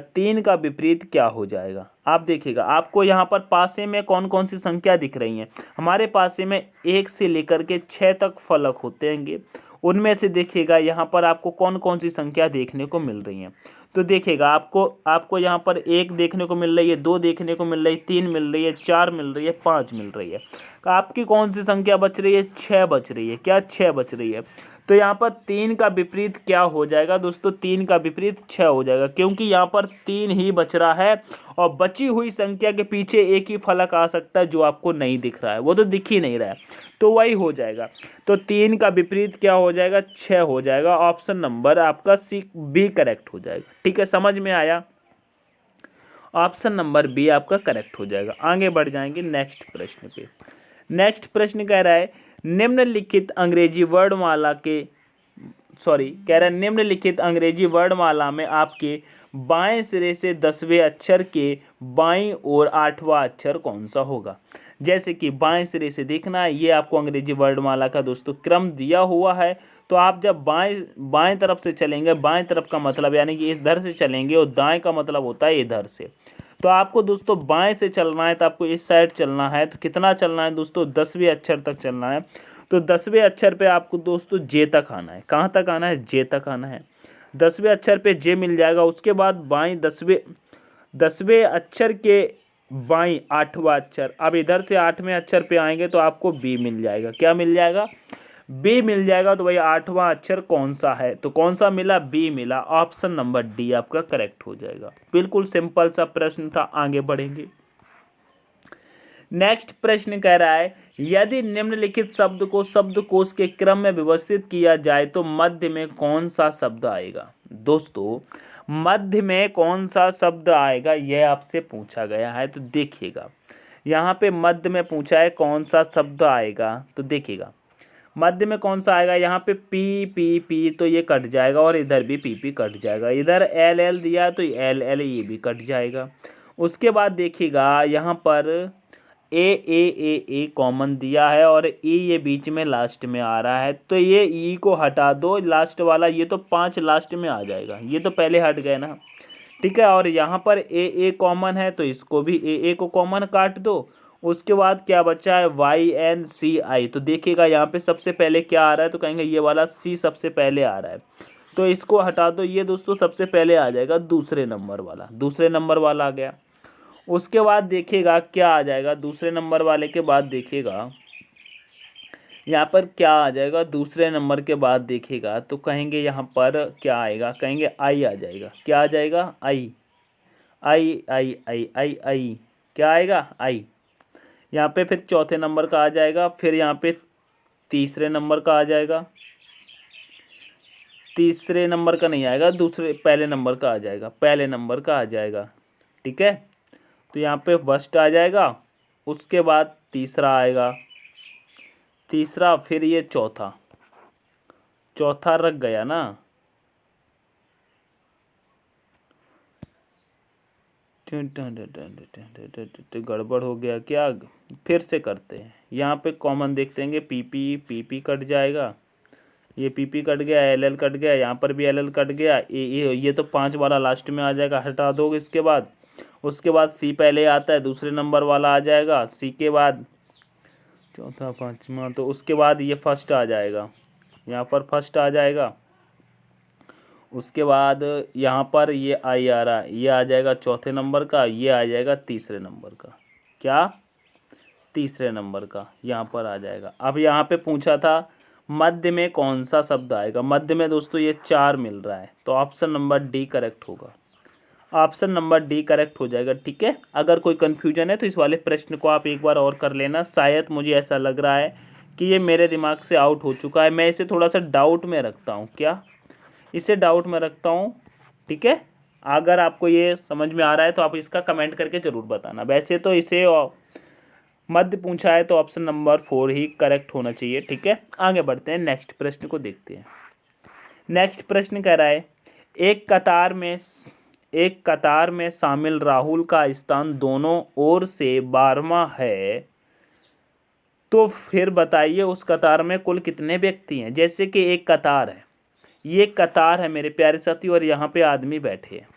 3 का विपरीत क्या हो जाएगा। आप देखिएगा आपको यहाँ पर पासे में कौन कौन सी संख्या दिख रही हैं। हमारे पासे में 1 से लेकर के 6 तक फलक होते हैं। उनमें से देखिएगा यहाँ पर आपको कौन कौन सी संख्या देखने को मिल रही हैं। तो देखिएगा आपको यहाँ पर 1 देखने को मिल रही है, 2 देखने को मिल रही है, 3 मिल रही है, 4 मिल रही है, 5 मिल रही है। तो आपकी कौन सी संख्या बच रही है? 6 बच रही है। क्या? 6 बच रही है। तो यहाँ पर 3 का विपरीत क्या हो जाएगा दोस्तों? 3 का विपरीत 6 हो जाएगा, क्योंकि यहाँ पर 3 ही बच रहा है और बची हुई संख्या के पीछे एक ही फलक आ सकता है जो आपको नहीं दिख रहा है, वो तो दिख ही नहीं रहा है, तो वही हो जाएगा। तो 3 का विपरीत क्या हो जाएगा? 6 हो जाएगा। ऑप्शन नंबर आपका सी बी करेक्ट हो जाएगा। ठीक है, समझ में आया? ऑप्शन नंबर बी आपका करेक्ट हो जाएगा। आगे बढ़ जाएंगे नेक्स्ट प्रश्न पे। नेक्स्ट प्रश्न कह रहा है निम्नलिखित अंग्रेजी वर्णमाला में आपके बाएं सिरे से 10वें अक्षर के बाईं ओर 8वां अक्षर कौन सा होगा? जैसे कि बाएं सिरे से देखना है, ये आपको अंग्रेजी वर्णमाला का दोस्तों क्रम दिया हुआ है। तो आप जब बाएं तरफ से चलेंगे, बाएं तरफ का मतलब यानी कि इधर से चलेंगे, और दाएं का मतलब होता है इधर से। तो आपको दोस्तों बाएं से चलना है, तो आपको इस साइड चलना है। तो कितना चलना है दोस्तों? 10वें अक्षर तक चलना है। तो 10वें अक्षर पे आपको दोस्तों जे तक आना है। कहाँ तक आना है? जे तक आना है। 10वें अक्षर पे जे मिल जाएगा। उसके बाद बाईं 10वें अक्षर के बाईं 8वां अक्षर। अब इधर से 8वें अक्षर पे आएंगे तो आपको बी मिल जाएगा। क्या मिल जाएगा? बी मिल जाएगा। तो भाई 8वां अक्षर कौन सा है? तो कौन सा मिला? बी मिला। ऑप्शन नंबर डी आपका करेक्ट हो जाएगा। बिल्कुल सिंपल सा प्रश्न था। आगे बढ़ेंगे। नेक्स्ट प्रश्न कह रहा है यदि निम्नलिखित शब्द को शब्दकोश के क्रम में व्यवस्थित किया जाए तो मध्य में कौन सा शब्द आएगा। दोस्तों मध्य में कौन सा शब्द आएगा यह आपसे पूछा गया है। तो देखिएगा यहाँ पे मध्य में पूछा है कौन सा शब्द आएगा। तो देखिएगा मध्य में कौन सा आएगा। यहाँ पे पी पी पी तो ये कट जाएगा और इधर भी पी पी कट जाएगा। इधर एल एल दिया तो एल एल ये भी कट जाएगा। उसके बाद देखिएगा यहाँ पर ए कॉमन दिया है और ई ये बीच में लास्ट में आ रहा है। तो ये ई को हटा दो लास्ट वाला, ये तो 5 लास्ट में आ जाएगा, ये तो पहले हट गए ना। ठीक है, और यहाँ पर ए कॉमन है तो इसको भी ए को कॉमन काट दो। उसके बाद क्या बचा है YNCI। तो देखिएगा यहाँ पे सबसे पहले क्या आ रहा है। तो कहेंगे ये वाला सी सबसे पहले आ रहा है तो इसको हटा दो। ये दोस्तों सबसे पहले आ जाएगा दूसरे नंबर वाला आ गया। उसके बाद देखिएगा क्या आ जाएगा दूसरे नंबर वाले के बाद। देखिएगा यहाँ पर क्या आ जाएगा दूसरे नंबर के बाद। देखिएगा तो कहेंगे यहाँ पर क्या आएगा, कहेंगे आई आ जाएगा। क्या आ जाएगा आई आई आई आई आई आई क्या आएगा आई। यहाँ पे फिर चौथे नंबर का आ जाएगा, फिर यहाँ पे तीसरे नंबर का आ जाएगा। तीसरे नंबर का नहीं आएगा, पहले नंबर का आ जाएगा। ठीक है, तो यहाँ पे फर्स्ट आ जाएगा, उसके बाद तीसरा आएगा, तीसरा फिर ये चौथा रख गया ना। गड़बड़ हो गया क्या, फिर से करते हैं। यहाँ पे कॉमन देखते हैं पी कट जाएगा, ये पी कट गया, एल कट गया, यहाँ पर भी एल कट गया। ये तो 5 वाला लास्ट में आ जाएगा, हटा दोगे इसके बाद। उसके बाद सी पहले आता है, दूसरे नंबर वाला आ जाएगा, सी के बाद चौथा पांचवा, तो उसके बाद ये फर्स्ट आ जाएगा, यहाँ पर फर्स्ट आ जाएगा। उसके बाद यहाँ पर ये आई आ रहा है, ये आ जाएगा चौथे नंबर का, ये आ जाएगा तीसरे नंबर का। क्या तीसरे नंबर का यहाँ पर आ जाएगा। अब यहाँ पे पूछा था मध्य में कौन सा शब्द आएगा। मध्य में दोस्तों ये 4 मिल रहा है तो ऑप्शन नंबर डी करेक्ट होगा। ऑप्शन नंबर डी करेक्ट हो जाएगा। ठीक है, अगर कोई कन्फ्यूजन है तो इस वाले प्रश्न को आप एक बार और कर लेना। शायद मुझे ऐसा लग रहा है कि ये मेरे दिमाग से आउट हो चुका है, मैं इसे थोड़ा सा डाउट में रखता हूँ। क्या इसे डाउट में रखता हूँ। ठीक है, अगर आपको ये समझ में आ रहा है तो आप इसका कमेंट करके ज़रूर बताना। वैसे तो इसे मध्य पूछा है तो ऑप्शन नंबर 4 ही करेक्ट होना चाहिए। ठीक है, आगे बढ़ते हैं, नेक्स्ट प्रश्न को देखते हैं। नेक्स्ट प्रश्न कह रहा है एक कतार में शामिल राहुल का स्थान दोनों ओर से 12वां है, तो फिर बताइए उस कतार में कुल कितने व्यक्ति हैं। जैसे कि एक कतार है, ये कतार है मेरे प्यारे साथी, और यहाँ पे आदमी बैठे हैं।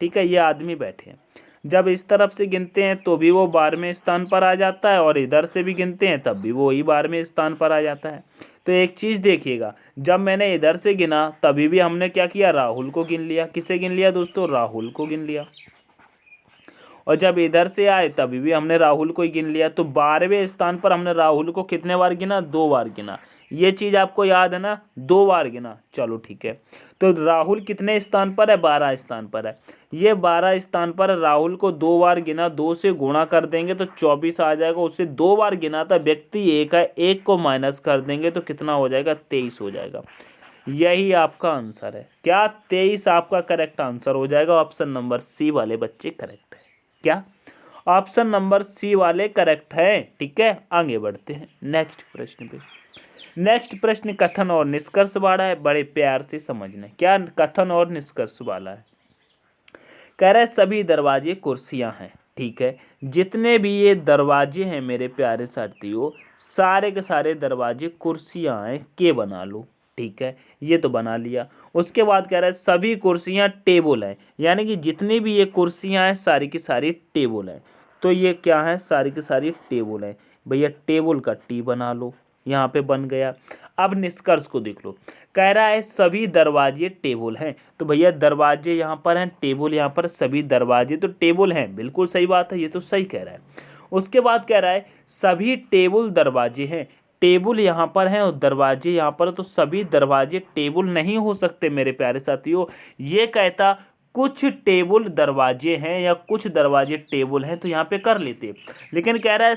ठीक है, ये आदमी बैठे हैं। जब इस तरफ से गिनते हैं तो भी वो 12वें स्थान पर आ जाता है, और इधर से भी गिनते हैं तब भी वो ही 12वें स्थान पर आ जाता है। तो एक चीज़ देखिएगा, जब मैंने इधर से गिना तभी भी हमने क्या किया, राहुल को गिन लिया। किसे गिन लिया दोस्तों, राहुल को गिन लिया। और जब इधर से आए तभी भी हमने राहुल को ही गिन लिया। तो 12वें स्थान पर हमने राहुल को कितने बार गिना, 2 बार गिना। ये चीज़ आपको याद है ना, 2 बार गिना। चलो ठीक है, तो राहुल कितने स्थान पर है, 12 स्थान पर है। ये 12 स्थान पर राहुल को 2 बार गिना, 2 से गुणा कर देंगे तो 24 आ जाएगा। उससे 2 बार गिना था, व्यक्ति 1 है, 1 को माइनस कर देंगे तो कितना हो जाएगा, 23 हो जाएगा। यही आपका आंसर है। क्या 23 आपका करेक्ट आंसर हो जाएगा। ऑप्शन नंबर सी वाले बच्चे करेक्ट है। क्या ऑप्शन नंबर सी वाले करेक्ट है। ठीक है, आगे बढ़ते हैं नेक्स्ट प्रश्न पे। नेक्स्ट प्रश्न कथन और निष्कर्ष वाला है, बड़े प्यार से समझना। क्या कथन और निष्कर्ष वाला है, कह रहा है सभी दरवाजे कुर्सियां हैं। ठीक है, जितने भी ये दरवाजे हैं मेरे प्यारे साथियों, सारे के सारे दरवाजे कुर्सियां हैं, के बना लो। ठीक है, ये तो बना लिया। उसके बाद कह रहा है सभी कुर्सियां टेबल हैं, यानी कि जितनी भी ये कुर्सियां हैं सारी की सारी टेबल हैं। तो ये क्या है, सारी की सारी टेबल हैं। भैया टेबल का टी बना लो, यहाँ पे बन गया। अब निष्कर्ष को देख लो, कह रहा है सभी दरवाजे टेबल हैं। तो भैया दरवाजे यहाँ पर हैं, टेबल यहाँ पर, सभी दरवाजे तो टेबल हैं। बिल्कुल सही बात है, ये तो सही कह रहा है। उसके बाद कह रहा है सभी टेबल दरवाजे हैं। टेबल यहाँ पर हैं और दरवाजे यहाँ पर, तो सभी दरवाजे टेबल नहीं हो सकते मेरे प्यारे साथियों। ये कहता कुछ टेबल दरवाजे हैं या कुछ दरवाजे टेबल हैं तो यहाँ पे कर लेते, लेकिन कह रहा है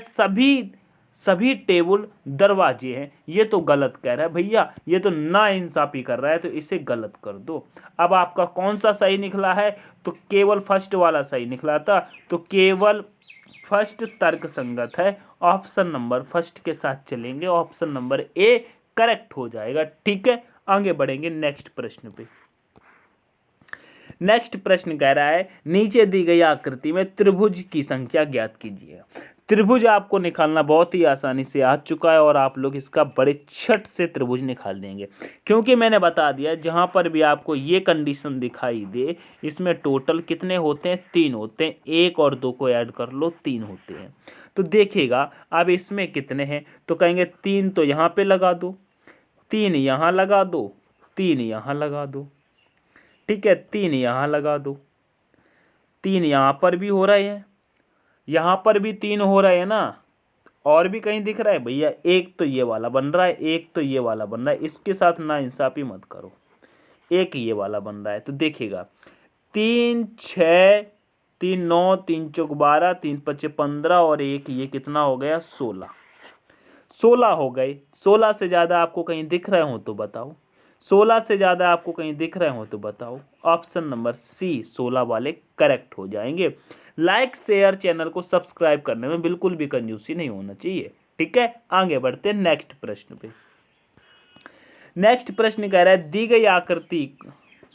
सभी टेबल दरवाजे हैं, ये तो गलत कह रहा है भैया, ये तो नाइंसाफ़ी कर रहा है, तो इसे गलत कर दो। अब आपका कौन सा सही निकला है, तो केवल फर्स्ट वाला सही निकला था, तो केवल फर्स्ट तर्क संगत है, ऑप्शन नंबर फर्स्ट के साथ चलेंगे, ऑप्शन नंबर ए करेक्ट हो जाएगा। ठीक है, आगे बढ़ेंगे नेक्स्ट प्रश्न पे। नेक्स्ट प्रश्न कह रहा है नीचे दी गई आकृति में त्रिभुज की संख्या ज्ञात कीजिए। त्रिभुज आपको निकालना बहुत ही आसानी से आ चुका है और आप लोग इसका बड़े छट से त्रिभुज निकाल देंगे, क्योंकि मैंने बता दिया जहाँ पर भी आपको ये कंडीशन दिखाई दे, इसमें टोटल कितने होते हैं, 3 होते हैं, 1 और 2 को ऐड कर लो 3 होते हैं। तो देखिएगा अब इसमें कितने हैं, तो कहेंगे 3 तो यहाँ पे लगा दो, 3 यहाँ लगा दो, 3 यहाँ लगा दो, ठीक है, 3 यहाँ लगा दो, 3 यहाँ पर भी हो रहे हैं, यहाँ पर भी 3 हो रहे हैं ना, और भी कहीं दिख रहा है भैया, एक तो ये वाला बन रहा है, एक तो ये वाला बन रहा है, इसके साथ ना इंसाफी मत करो, एक ये वाला बन रहा है। तो देखिएगा 3 6 3 9 3 चौक 12 3 5 15 और एक ये कितना हो गया 16 हो गए। 16 से ज़्यादा आपको कहीं दिख रहे हो तो बताओ, 16 से ज़्यादा आपको कहीं दिख रहे हो तो बताओ। ऑप्शन नंबर सी 16 वाले करेक्ट हो जाएंगे। लाइक शेयर चैनल को सब्सक्राइब करने में बिल्कुल भी कंजूसी नहीं होना चाहिए। ठीक है, आगे बढ़ते हैं नेक्स्ट प्रश्न पे। नेक्स्ट प्रश्न कह रहा है दी गई आकृति,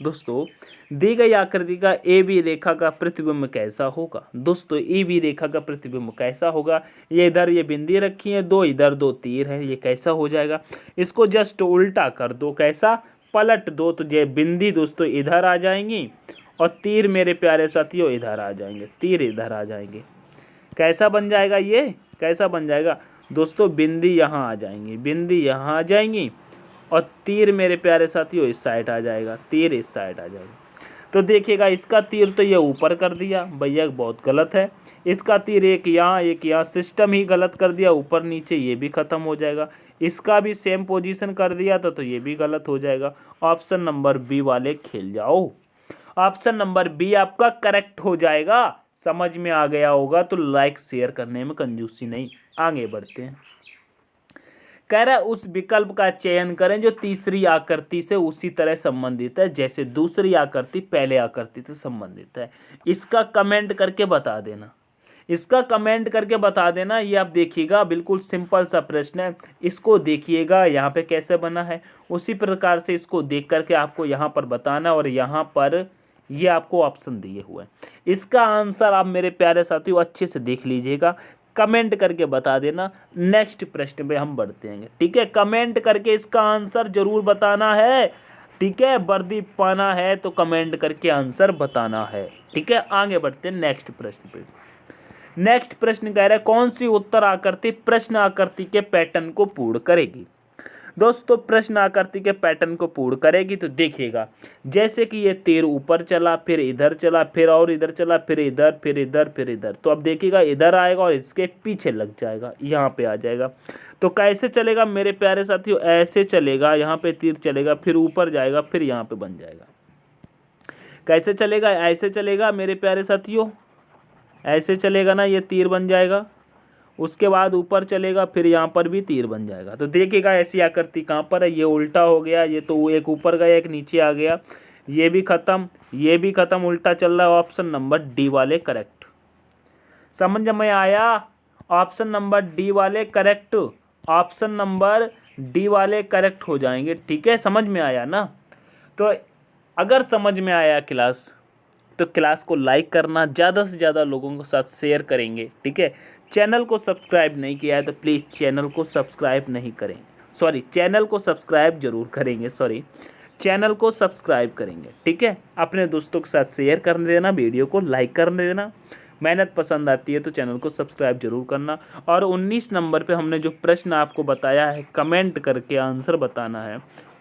दोस्तों दी गई आकृति का ए बी रेखा का प्रतिबिंब कैसा होगा। दोस्तों ए बी रेखा का प्रतिबिंब कैसा होगा, ये इधर ये बिंदी रखी है, 2 इधर 2 तीर है, ये कैसा हो जाएगा, इसको जस्ट उल्टा कर दो, कैसा पलट दो, तो ये बिंदी दोस्तों इधर आ जाएंगी और तीर मेरे प्यारे साथियों इधर आ जाएंगे, तीर इधर आ जाएंगे। कैसा बन जाएगा, ये कैसा बन जाएगा दोस्तों, बिंदी यहाँ आ जाएंगी, बिंदी यहाँ आ जाएंगी और तीर मेरे प्यारे साथियों इस साइड आ जाएगा, तीर इस साइड आ जाएगा। तो देखिएगा इसका तीर तो ये ऊपर कर दिया भैया, बहुत गलत है। इसका तीर एक यहाँ, सिस्टम ही गलत कर दिया, ऊपर नीचे ये भी ख़त्म हो जाएगा। इसका भी सेम पोजीशन कर दिया तो ये भी गलत हो जाएगा। ऑप्शन नंबर बी वाले खेल जाओ, ऑप्शन नंबर बी आपका करेक्ट हो जाएगा। समझ में आ गया होगा तो लाइक शेयर करने में कंजूसी नहीं। आगे बढ़ते हैं। कह रहा है उस विकल्प का चयन करें जो तीसरी आकृति से उसी तरह संबंधित है जैसे दूसरी आकृति पहले आकृति से संबंधित है। इसका कमेंट करके बता देना, इसका कमेंट करके बता देना। ये आप देखिएगा बिल्कुल सिंपल सा प्रश्न है, इसको देखिएगा यहाँ पे कैसे बना है, उसी प्रकार से इसको देख करके आपको यहाँ पर बताना और यहाँ पर ये आपको ऑप्शन दिए हुए हैं। इसका आंसर आप मेरे प्यारे साथियों अच्छे से देख लीजिएगा, कमेंट करके बता देना। नेक्स्ट प्रश्न पे हम बढ़ते हैं। ठीक है, कमेंट करके इसका आंसर जरूर बताना है। ठीक है, वर्दी पाना है तो कमेंट करके आंसर बताना है। ठीक है, आगे बढ़ते हैं नेक्स्ट प्रश्न पे। नेक्स्ट प्रश्न कह रहा है कौन सी उत्तर आकृति प्रश्न आकृति के पैटर्न को पूर्ण करेगी। दोस्तों प्रश्न आकृति के पैटर्न को पूर्ण करेगी तो देखिएगा जैसे कि ये तीर ऊपर चला, फिर इधर चला, फिर और इधर चला, फिर इधर, फिर इधर, फिर इधर, तो अब देखिएगा इधर आएगा और इसके पीछे लग जाएगा, यहाँ पे आ जाएगा। तो कैसे चलेगा मेरे प्यारे साथियों, ऐसे चलेगा, यहाँ पे तीर चलेगा, फिर ऊपर जाएगा, फिर यहाँ पे बन जाएगा। कैसे चलेगा, ऐसे चलेगा मेरे प्यारे साथियों, ऐसे चलेगा ना, ये तीर बन जाएगा, उसके बाद ऊपर चलेगा, फिर यहाँ पर भी तीर बन जाएगा। तो देखिएगा ऐसी आकृति कहाँ पर है, ये उल्टा हो गया, ये तो एक ऊपर गया एक नीचे आ गया, ये भी खत्म, ये भी खत्म, उल्टा चल रहा है। ऑप्शन नंबर डी वाले करेक्ट। समझ में आया, ऑप्शन नंबर डी वाले करेक्ट, ऑप्शन नंबर डी वाले करेक्ट हो जाएंगे। ठीक है, समझ में आया ना। तो अगर समझ में आया क्लास तो क्लास को लाइक करना, ज़्यादा से ज़्यादा लोगों के साथ शेयर करेंगे। ठीक है, चैनल को सब्सक्राइब नहीं किया है तो प्लीज़ चैनल को सब्सक्राइब नहीं करें, चैनल को सब्सक्राइब जरूर करेंगे, चैनल को सब्सक्राइब करेंगे। ठीक है, अपने दोस्तों के साथ शेयर कर देना, वीडियो को लाइक कर देना, मेहनत पसंद आती है तो चैनल को सब्सक्राइब जरूर करना। और 19 नंबर पे हमने जो प्रश्न आपको बताया है कमेंट करके आंसर बताना है,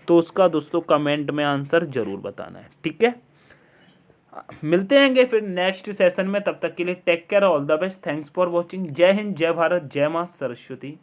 तो उसका दोस्तों कमेंट में आंसर जरूर बताना है। ठीक है, मिलते हैं फिर नेक्स्ट सेशन में, तब तक के लिए take care, all the best, thanks for watching. जय हिंद, जय भारत, जय मां सरस्वती।